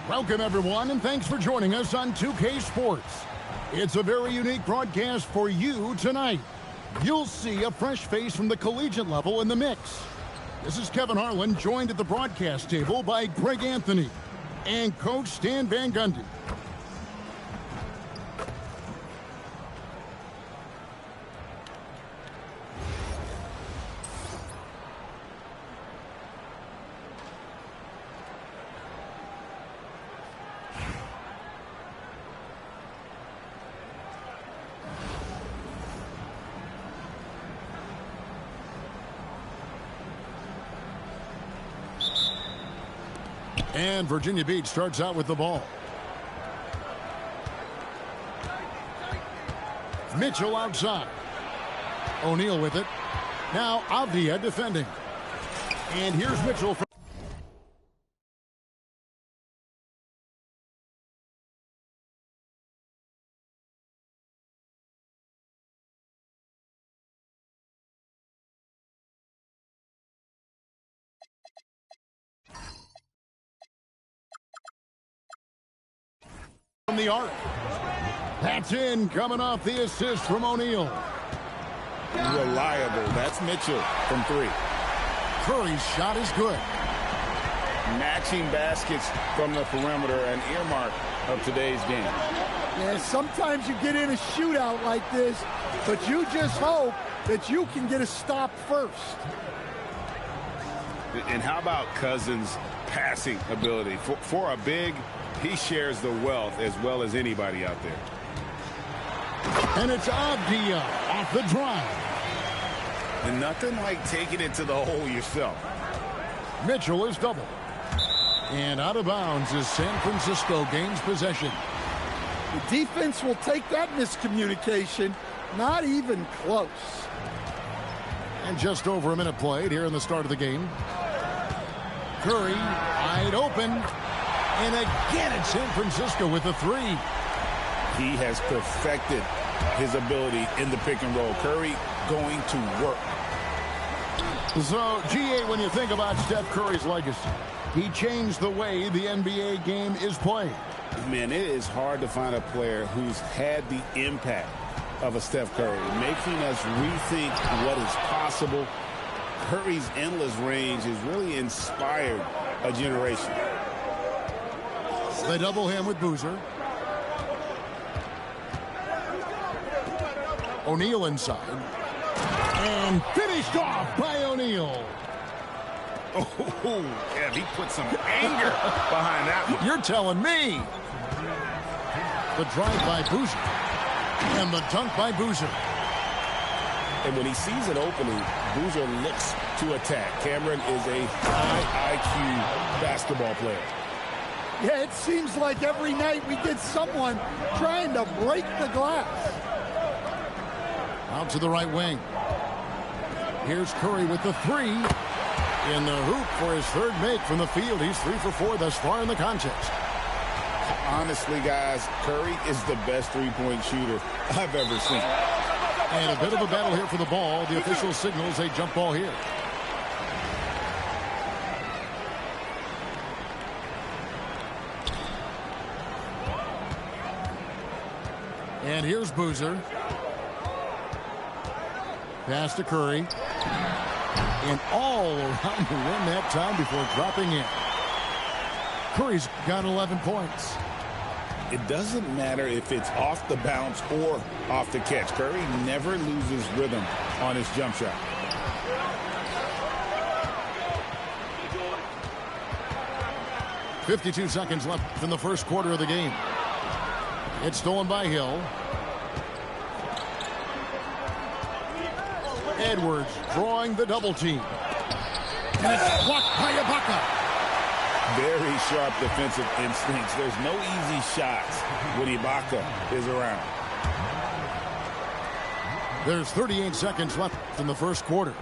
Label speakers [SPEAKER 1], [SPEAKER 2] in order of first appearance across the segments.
[SPEAKER 1] Welcome, everyone, and thanks for joining us on 2K Sports. It's a very unique broadcast for you tonight. You'll see a fresh face from the collegiate level in the mix. This is Kevin Harlan, joined at the broadcast table by Greg Anthony and Coach Stan Van Gundy. And Virginia Beach starts out with the ball. Mitchell outside. O'Neal with it. Now Avdia defending. And here's Mitchell from the arc. That's in, coming off the assist from O'Neal.
[SPEAKER 2] Reliable. That's Mitchell from three.
[SPEAKER 1] Curry's shot is good.
[SPEAKER 2] Matching baskets from the perimeter, an earmark of today's game.
[SPEAKER 3] Yeah, sometimes you get in a shootout like this, but you just hope that you can get a stop first.
[SPEAKER 2] And how about Cousins' passing ability? For a big, he shares the wealth as well as anybody out there.
[SPEAKER 1] And it's Avdia off the drive.
[SPEAKER 2] And nothing like taking it to the hole yourself.
[SPEAKER 1] Mitchell is double. And out of bounds as San Francisco gains possession.
[SPEAKER 3] The defense will take that miscommunication. Not even close.
[SPEAKER 1] And just over a minute played here in the start of the game. Curry wide open. And again it's San Francisco with a three.
[SPEAKER 2] He has perfected his ability in the pick and roll. Curry going to work.
[SPEAKER 1] So, GA, when you think about Steph Curry's legacy, he changed the way the NBA game is played.
[SPEAKER 2] Man, it is hard to find a player who's had the impact of a Steph Curry, making us rethink what is possible. Curry's endless range has really inspired a generation.
[SPEAKER 1] They double him with Boozer. O'Neal inside. And finished off by O'Neal.
[SPEAKER 2] Oh, yeah, he put some anger behind that one.
[SPEAKER 1] You're telling me. The drive by Boozer. And the dunk by Boozer.
[SPEAKER 2] And when he sees an opening, Boozer looks to attack. Cameron is a high IQ basketball player.
[SPEAKER 3] Yeah, it seems like every night we get someone trying to break the glass.
[SPEAKER 1] Out to the right wing. Here's Curry with the three. In the hoop for his third make from the field. He's 3 for 4 thus far in the contest.
[SPEAKER 2] Honestly, guys, Curry is the best three-point shooter I've ever seen.
[SPEAKER 1] And a bit of a battle here for the ball. The official signals a jump ball here. And here's Boozer. Pass to Curry. And all around the rim that time before dropping in. Curry's got 11 points.
[SPEAKER 2] It doesn't matter if it's off the bounce or off the catch. Curry never loses rhythm on his jump shot.
[SPEAKER 1] .52 seconds left in the first quarter of the game. It's stolen by Hill. Edwards drawing the double team. And it's blocked by Ibaka.
[SPEAKER 2] Very sharp defensive instincts. There's no easy shots when Ibaka is around.
[SPEAKER 1] There's 38 seconds left in the first quarter.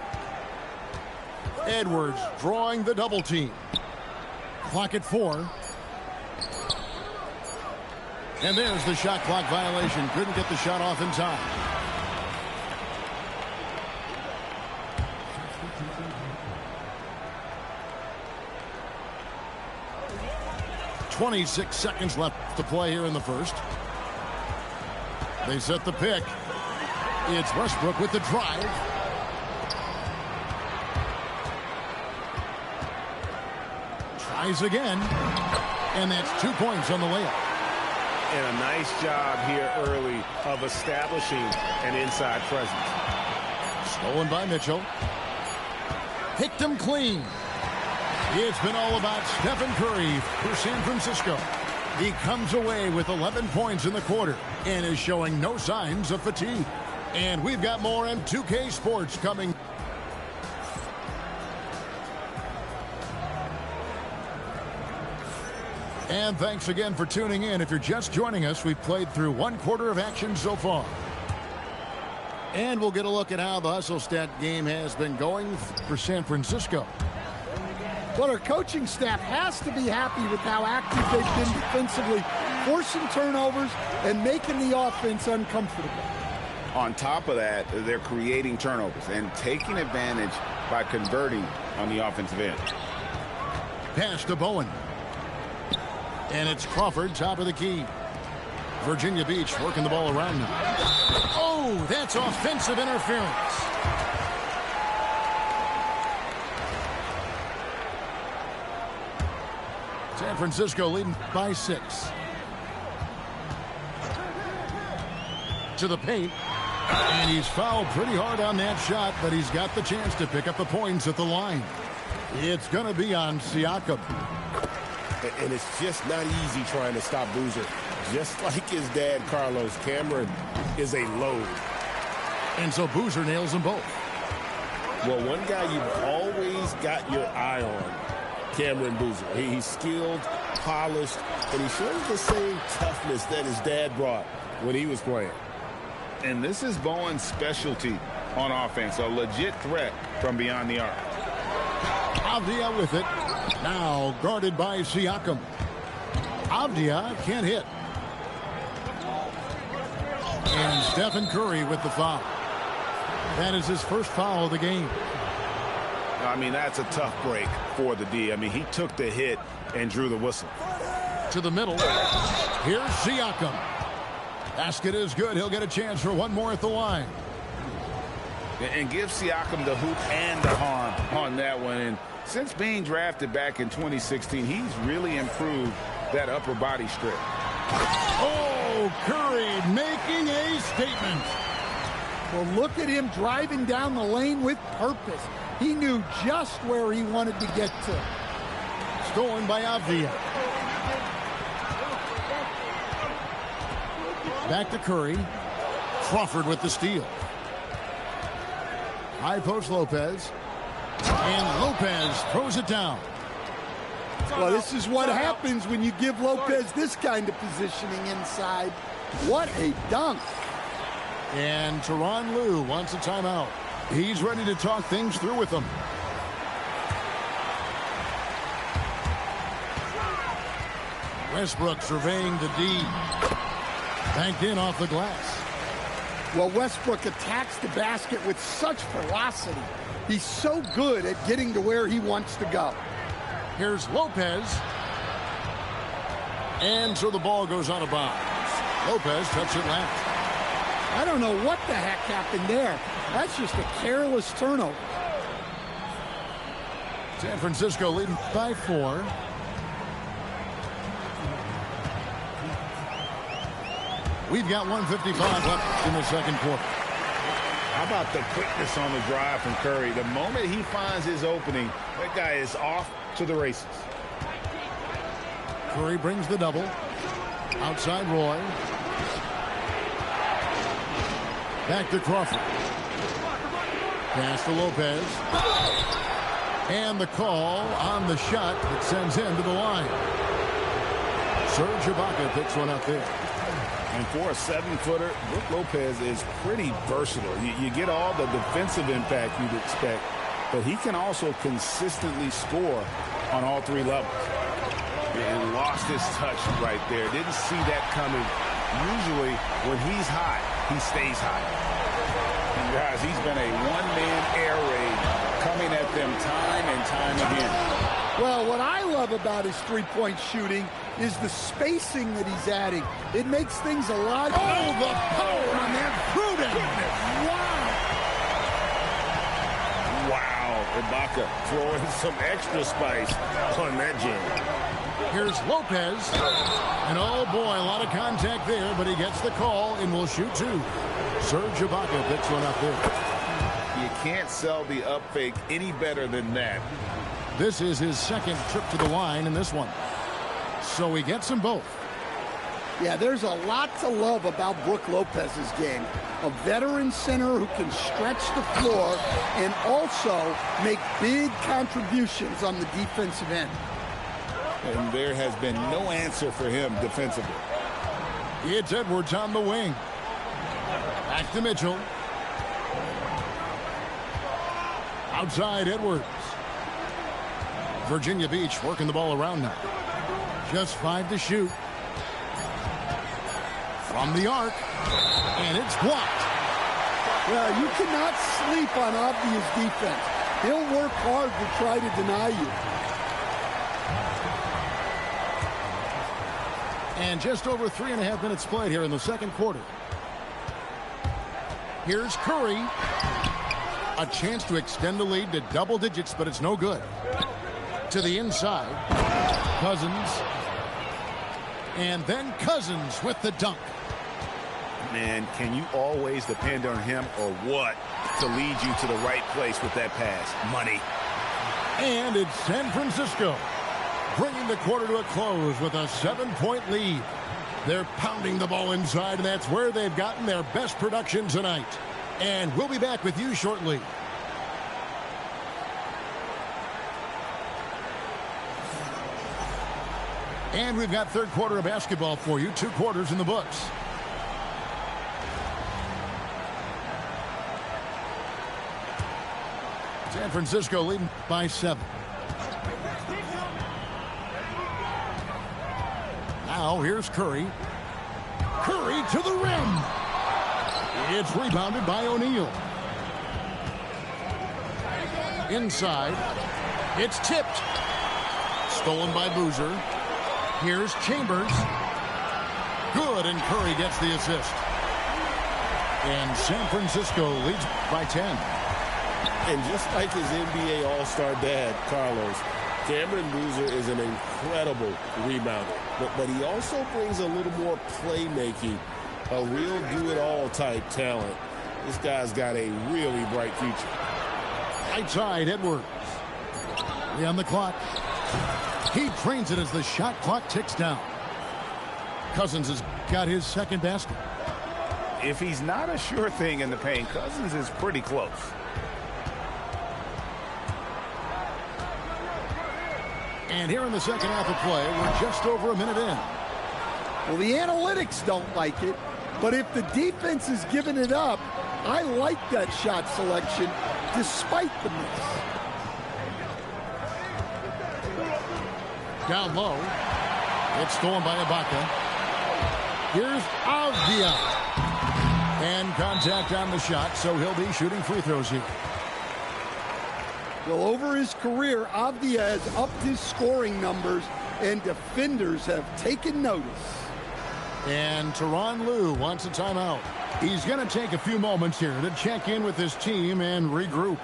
[SPEAKER 1] Edwards drawing the double team. Clock at 4. And there's the shot clock violation. Couldn't get the shot off in time. 26 seconds left to play here in the first. They set the pick. It's Westbrook with the drive. Tries again. And that's 2 points on the layup.
[SPEAKER 2] And a nice job here early of establishing an inside presence.
[SPEAKER 1] Stolen by Mitchell. Picked him clean. It's been all about Stephen Curry for San Francisco. He comes away with 11 points in the quarter and is showing no signs of fatigue. And we've got more M2K Sports coming. And thanks again for tuning in. If you're just joining us, we've played through 1/4 of action so far. And we'll get a look at how the hustle stat game has been going for San Francisco.
[SPEAKER 3] Well, our coaching staff has to be happy with how active they've been defensively, forcing turnovers and making the offense uncomfortable.
[SPEAKER 2] On top of that, they're creating turnovers and taking advantage by converting on the offensive end.
[SPEAKER 1] Pass to Bowen. And it's Crawford, top of the key. Virginia Beach working the ball around now. Oh, that's offensive interference. San Francisco leading by 6. To the paint. And he's fouled pretty hard on that shot, but he's got the chance to pick up the points at the line. It's going to be on Siakam.
[SPEAKER 4] And it's just not easy trying to stop Boozer. Just like his dad, Carlos, Cameron is a load.
[SPEAKER 1] And so Boozer nails them both.
[SPEAKER 4] Well, one guy you've always got your eye on, Cameron Boozer. He's skilled, polished, and he shows the same toughness that his dad brought when he was playing.
[SPEAKER 2] And this is Bowen's specialty on offense, a legit threat from beyond the arc.
[SPEAKER 1] Avdia with it. Now guarded by Siakam. Avdia can't hit. And Stephen Curry with the foul. That is his first foul of the game.
[SPEAKER 2] I mean, that's a tough break for the D. I mean, he took the hit and drew the whistle.
[SPEAKER 1] To the middle. Here's Siakam. Basket is good. He'll get a chance for one more at the line.
[SPEAKER 2] And give Siakam the hoop and the harm on that one. And since being drafted back in 2016, he's really improved that upper body strip.
[SPEAKER 1] Oh, Curry making a statement.
[SPEAKER 3] Well, look at him driving down the lane with purpose. He knew just where he wanted to get to.
[SPEAKER 1] Stolen by Avdia. Back to Curry. Crawford with the steal. High post Lopez. And Lopez throws it down.
[SPEAKER 3] Well, this is what happens when you give Lopez this kind of positioning inside. What a dunk.
[SPEAKER 1] And Tyronn Lue wants a timeout. He's ready to talk things through with them. Westbrook surveying the D. Banked in off the glass.
[SPEAKER 3] Well, Westbrook attacks the basket with such velocity. He's so good at getting to where he wants to go.
[SPEAKER 1] Here's Lopez. And so the ball goes out of bounds. Lopez touched it last.
[SPEAKER 3] I don't know what the heck happened there. That's just a careless turnover.
[SPEAKER 1] San Francisco leading by 4. We've got 1:55 left in the second quarter.
[SPEAKER 2] How about the quickness on the drive from Curry? The moment he finds his opening, that guy is off to the races.
[SPEAKER 1] Curry brings the double. Outside Roy. Back to Crawford. Pass to Lopez. And the call on the shot that sends him to the line. Serge Ibaka picks one up there.
[SPEAKER 2] And for a 7-footer, Brook Lopez is pretty versatile. You get all the defensive impact you'd expect, but he can also consistently score on all 3 levels. And lost his touch right there. Didn't see that coming. Usually, when he's hot, he stays hot. And guys, he's been a one-man air raid coming at them time and time again.
[SPEAKER 3] Well, what I love about his three-point shooting is the spacing that he's adding. It makes things a lot...
[SPEAKER 1] Oh, the power on that Gruden!
[SPEAKER 4] Wow, Ibaka throwing some extra spice on that jam.
[SPEAKER 1] Here's Lopez. And oh boy, a lot of contact there, but he gets the call and will shoot two. Serge Ibaka picks one up there.
[SPEAKER 2] You can't sell the up fake any better than that.
[SPEAKER 1] This is his second trip to the line in this one. So he gets them both.
[SPEAKER 3] Yeah, there's a lot to love about Brook Lopez's game. A veteran center who can stretch the floor and also make big contributions on the defensive end.
[SPEAKER 2] And there has been no answer for him defensively.
[SPEAKER 1] It's Edwards on the wing. Back to Mitchell. Outside Edwards. Virginia Beach working the ball around now. Just 5 to shoot. From the arc. And it's blocked.
[SPEAKER 3] Well, you cannot sleep on Avdia's defense. He'll work hard to try to deny you.
[SPEAKER 1] And just over 3.5 minutes played here in the second quarter. Here's Curry. A chance to extend the lead to double digits, but it's no good. To the inside. Cousins. And then Cousins with the dunk.
[SPEAKER 2] Man, can you always depend on him or what to lead you to the right place with that pass? Money.
[SPEAKER 1] And it's San Francisco, bringing the quarter to a close with a 7-point lead. They're pounding the ball inside, and that's where they've gotten their best production tonight. And we'll be back with you shortly. And we've got third quarter of basketball for you. 2 quarters in the books. San Francisco leading by 7. Now here's Curry. Curry to the rim. It's rebounded by O'Neal. Inside. It's tipped. Stolen by Boozer. Here's Chambers. Good, and Curry gets the assist. And San Francisco leads by 10.
[SPEAKER 4] And just like his NBA All-Star dad, Carlos, Cameron Boozer is an incredible rebounder. But he also brings a little more playmaking, a real do-it-all type talent. This guy's got a really bright future.
[SPEAKER 1] Right side, Edwards. 3 on the clock. He trains it as the shot clock ticks down. Cousins has got his second basket.
[SPEAKER 2] If he's not a sure thing in the paint, Cousins is pretty close.
[SPEAKER 1] And here in the second half of play, we're just over a minute in.
[SPEAKER 3] Well, the analytics don't like it, but if the defense is giving it up, I like that shot selection despite the miss.
[SPEAKER 1] Down low. It's stolen by Ibaka. Here's Avdia. And contact on the shot, so he'll be shooting free throws here.
[SPEAKER 3] Well, over his career, Avdia has upped his scoring numbers, and defenders have taken notice.
[SPEAKER 1] And Tyronn Lue wants a timeout. He's going to take a few moments here to check in with his team and regroup.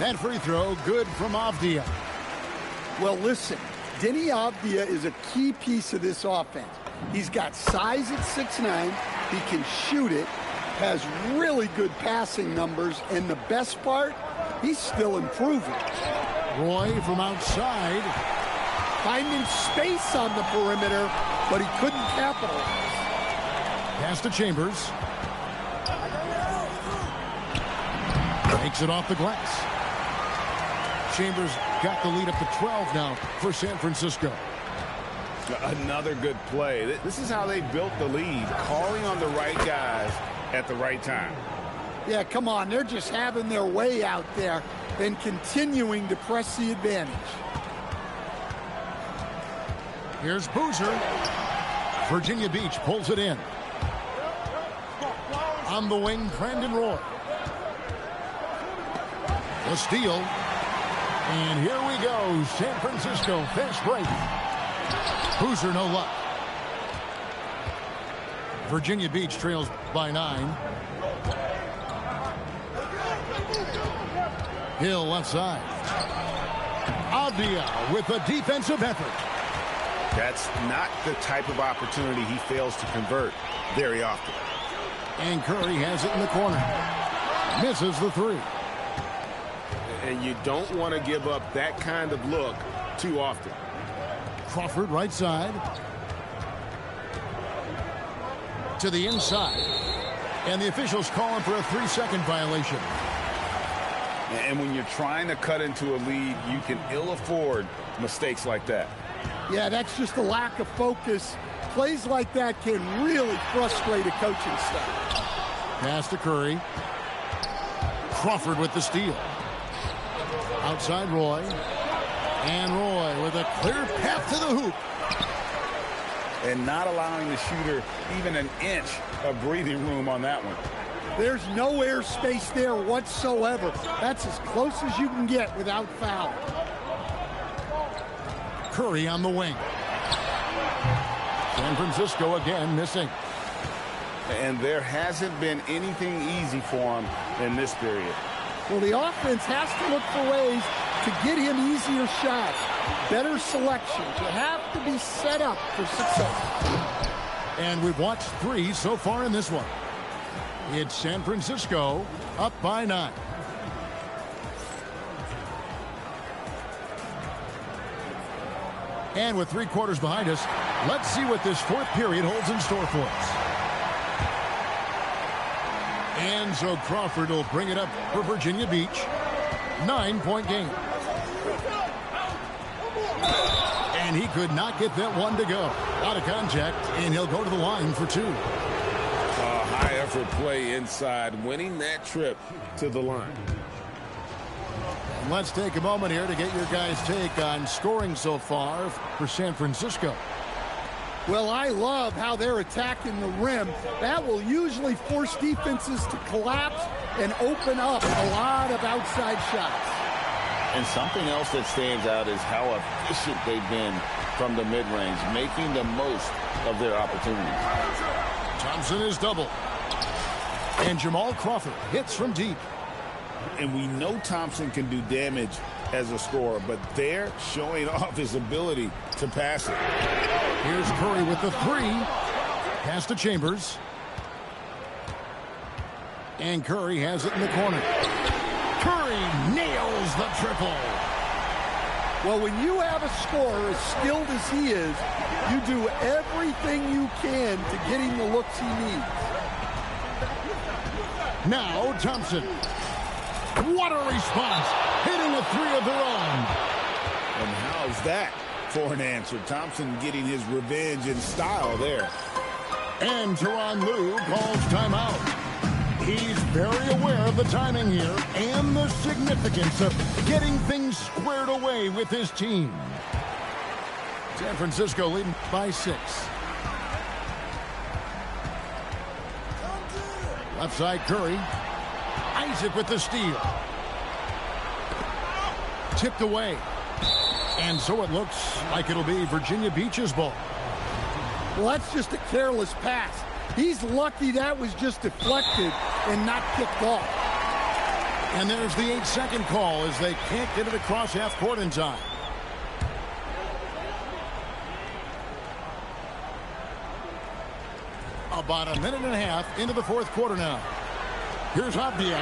[SPEAKER 1] That free throw, good from Avdia.
[SPEAKER 3] Well, listen, Denny Avdia is a key piece of this offense. He's got size at 6'9", he can shoot it, has really good passing numbers, and the best part, he's still improving.
[SPEAKER 1] Roy from outside.
[SPEAKER 3] Finding space on the perimeter, but he couldn't capitalize.
[SPEAKER 1] Pass to Chambers. Takes it off the glass. Chambers got the lead up to 12 now for San Francisco.
[SPEAKER 2] Another good play. This is how they built the lead, calling on the right guys at the right time.
[SPEAKER 3] Yeah, come on. They're just having their way out there and continuing to press the advantage.
[SPEAKER 1] Here's Boozer. Virginia Beach pulls it in. On the wing, Brandon Roy. The steal. And here we go. San Francisco fast break. Boozer no luck. Virginia Beach trails by 9. Hill left side. Avdia with a defensive effort.
[SPEAKER 2] That's not the type of opportunity he fails to convert very often.
[SPEAKER 1] And Curry has it in the corner. Misses the 3.
[SPEAKER 4] And you don't want to give up that kind of look too often.
[SPEAKER 1] Crawford right side. To the inside. And the officials calling for a 3-second violation.
[SPEAKER 2] And when you're trying to cut into a lead, you can ill afford mistakes like that.
[SPEAKER 3] Yeah, that's just a lack of focus. Plays like that can really frustrate a coaching staff.
[SPEAKER 1] Pass to Curry. Crawford with the steal. Outside Roy. And Roy with a clear path to the hoop.
[SPEAKER 2] And not allowing the shooter even an inch of breathing room on that one.
[SPEAKER 3] There's no air space there whatsoever. That's as close as you can get without foul.
[SPEAKER 1] Curry on the wing. San Francisco again missing.
[SPEAKER 2] And there hasn't been anything easy for him in this period.
[SPEAKER 3] Well, the offense has to look for ways to get him easier shots, better selections. You have to be set up for success.
[SPEAKER 1] And we've watched 3 so far in this one. It's San Francisco up by 9. And with 3 quarters behind us, let's see what this 4th period holds in store for us. And so Crawford will bring it up for Virginia Beach. 9-point game. And he could not get that one to go. Out of contact, and he'll go to the line for 2.
[SPEAKER 4] High effort play inside, winning that trip to the line.
[SPEAKER 1] And let's take a moment here to get your guys' take on scoring so far for San Francisco.
[SPEAKER 3] Well, I love how they're attacking the rim. That will usually force defenses to collapse and open up a lot of outside shots.
[SPEAKER 2] And something else that stands out is how efficient they've been from the mid-range, making the most of their opportunities.
[SPEAKER 1] Thompson is double. And Jamal Crawford hits from deep.
[SPEAKER 2] And we know Thompson can do damage as a scorer, but they're showing off his ability to pass it.
[SPEAKER 1] Here's Curry with the 3. Pass to Chambers. And Curry has it in the corner. Curry nails the triple.
[SPEAKER 3] Well, when you have a scorer as skilled as he is, you do everything you can to get him the looks he needs.
[SPEAKER 1] Now Thompson. What a response. Hitting a 3 of their own.
[SPEAKER 2] And how's that for an answer? Thompson getting his revenge in style there.
[SPEAKER 1] And Tyronn Lue calls timeout. He's very aware of the timing here and the significance of getting things squared away with his team. San Francisco leading by 6. Left side Curry. Isaac with the steal. Tipped away. And so it looks like it'll be Virginia Beach's ball.
[SPEAKER 3] Well, that's just a careless pass. He's lucky that was just deflected and not kicked off.
[SPEAKER 1] And there's the 8-second call as they can't get it across half court in time. About a minute and a half into the 4th quarter now. Here's Avdia.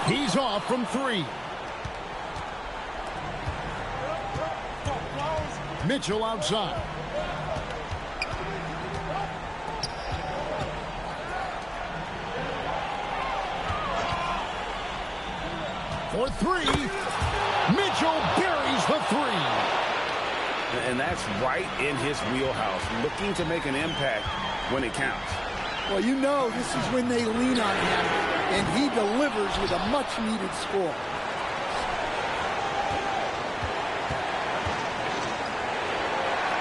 [SPEAKER 1] He's off from 3. Mitchell outside. For 3. Mitchell buries the 3.
[SPEAKER 2] And that's right in his wheelhouse, looking to make an impact when it counts.
[SPEAKER 3] Well, you know this is when they lean on him, and he delivers with a much-needed score.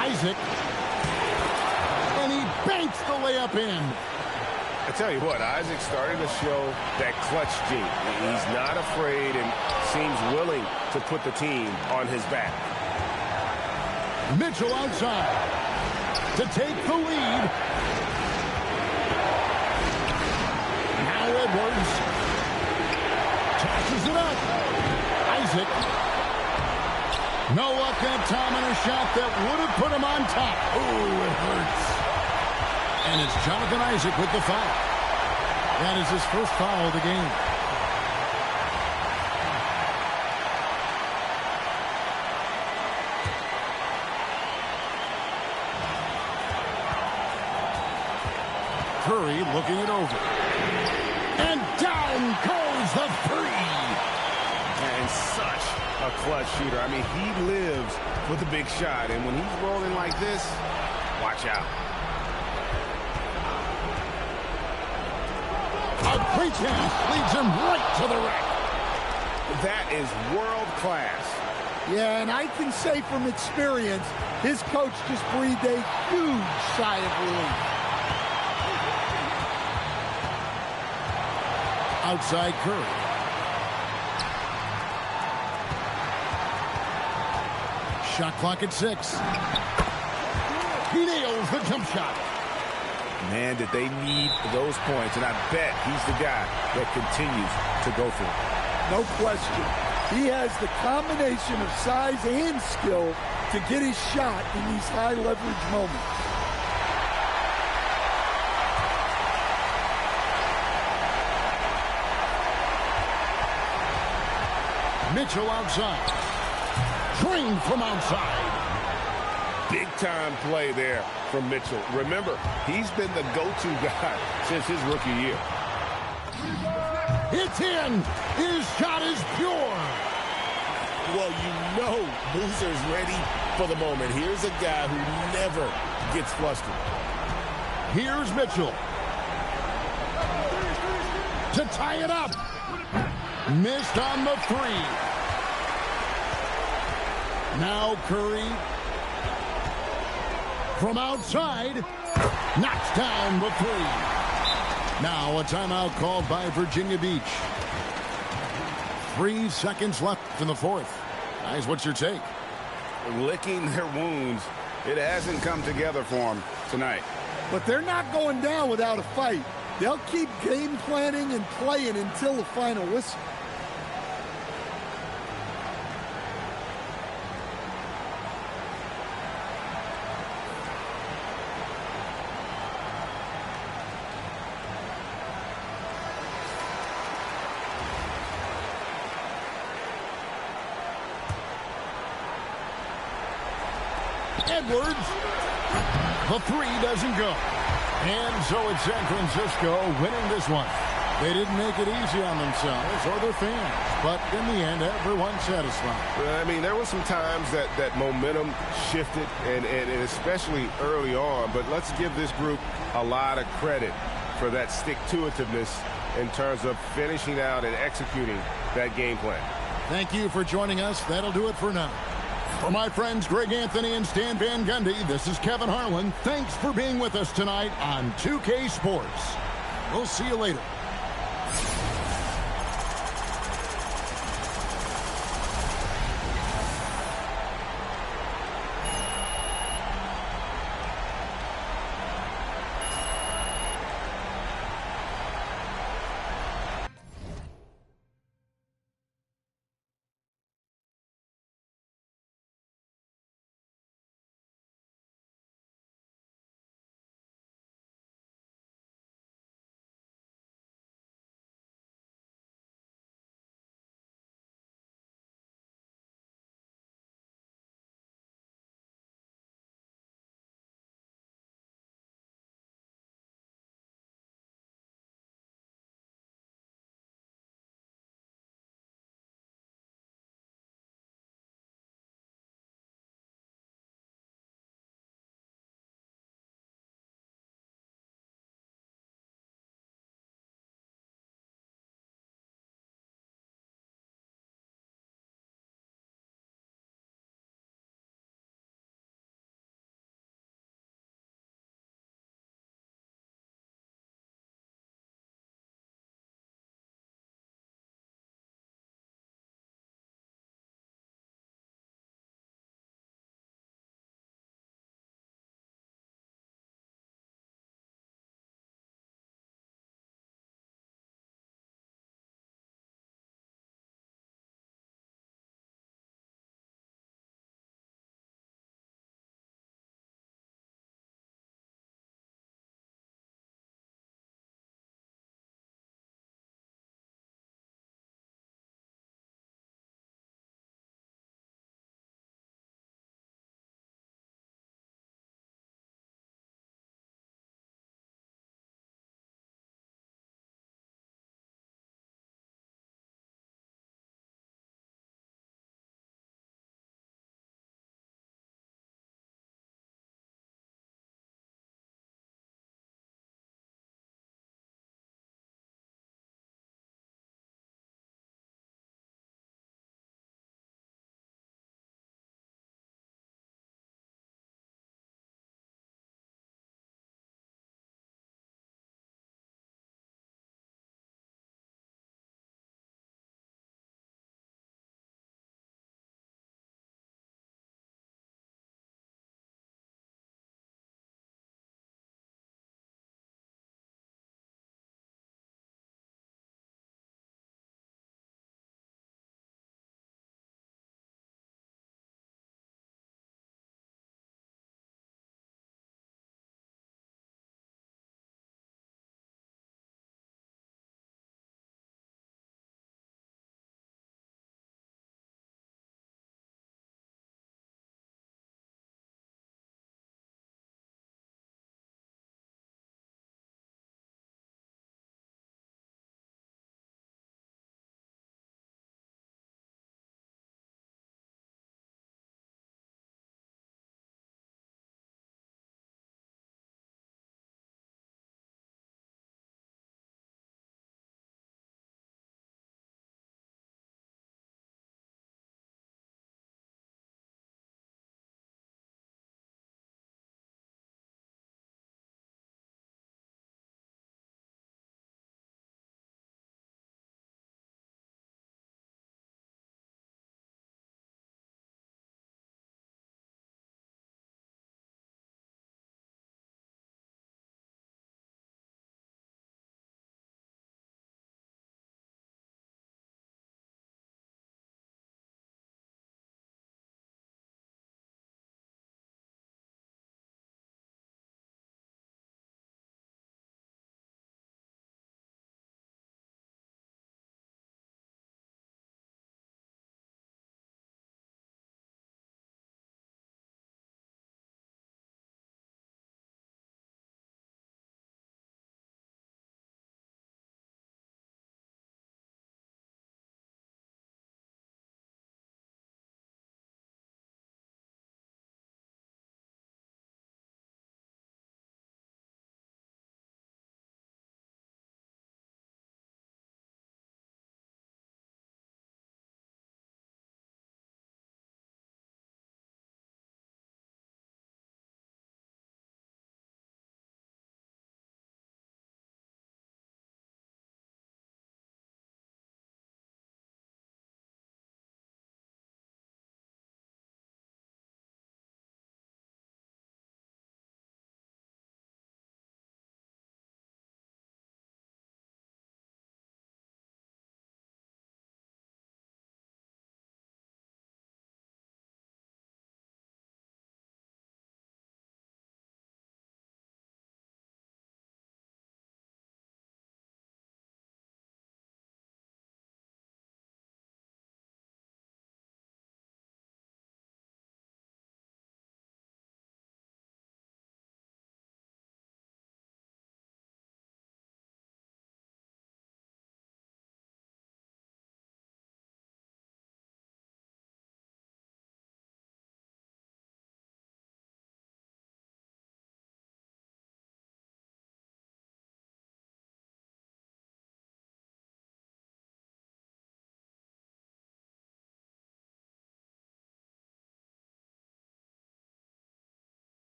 [SPEAKER 1] Isaac. And he banks the layup in.
[SPEAKER 4] I tell you what, Isaac's starting to show that clutch gene. He's not afraid and seems willing to put the team on his back.
[SPEAKER 1] Mitchell outside to take the lead. Now Edwards tosses it up. Isaac. No luck that time on a shot that would have put him on top. Ooh, it hurts. And it's Jonathan Isaac with the foul. That is his first foul of the game. Curry looking it over. And down goes the 3.
[SPEAKER 2] And such a clutch shooter. I mean, he lives for the big shot. And when he's rolling like this, watch out.
[SPEAKER 1] A great pass leads him right to the rack.
[SPEAKER 2] That is world class.
[SPEAKER 3] Yeah, and I can say from experience, his coach just breathed a huge sigh of relief.
[SPEAKER 1] Outside Curry. Shot clock at 6. He nails the jump shot.
[SPEAKER 2] Man, did they need those points, and I bet he's the guy that continues to go for it.
[SPEAKER 3] No question. He has the combination of size and skill to get his shot in these high-leverage moments.
[SPEAKER 1] Mitchell outside. Drained from outside.
[SPEAKER 4] Big-time play there from Mitchell. Remember, he's been the go-to guy since his rookie year.
[SPEAKER 1] It's in. His shot is pure.
[SPEAKER 4] Well, you know Boozer's ready for the moment. Here's a guy who never gets flustered.
[SPEAKER 1] Here's Mitchell. To tie it up. Missed on the 3. Now Curry. From outside. Knocks down the 3. Now a timeout called by Virginia Beach. 3 seconds left in the 4th. Guys, what's your take?
[SPEAKER 2] Licking their wounds. It hasn't come together for them tonight.
[SPEAKER 3] But they're not going down without a fight. They'll keep game planning and playing until the final whistle.
[SPEAKER 1] Edwards. The 3 doesn't go. And so it's San Francisco winning this one. They didn't make it easy on themselves or their fans. But in the end, everyone's satisfied.
[SPEAKER 4] I mean, there were some times that momentum shifted, and especially early on. But let's give this group a lot of credit for that stick-to-itiveness in terms of finishing out and executing that game plan.
[SPEAKER 1] Thank you for joining us. That'll do it for now. For my friends Greg Anthony and Stan Van Gundy, this is Kevin Harlan. Thanks for being with us tonight on 2K Sports. We'll see you later.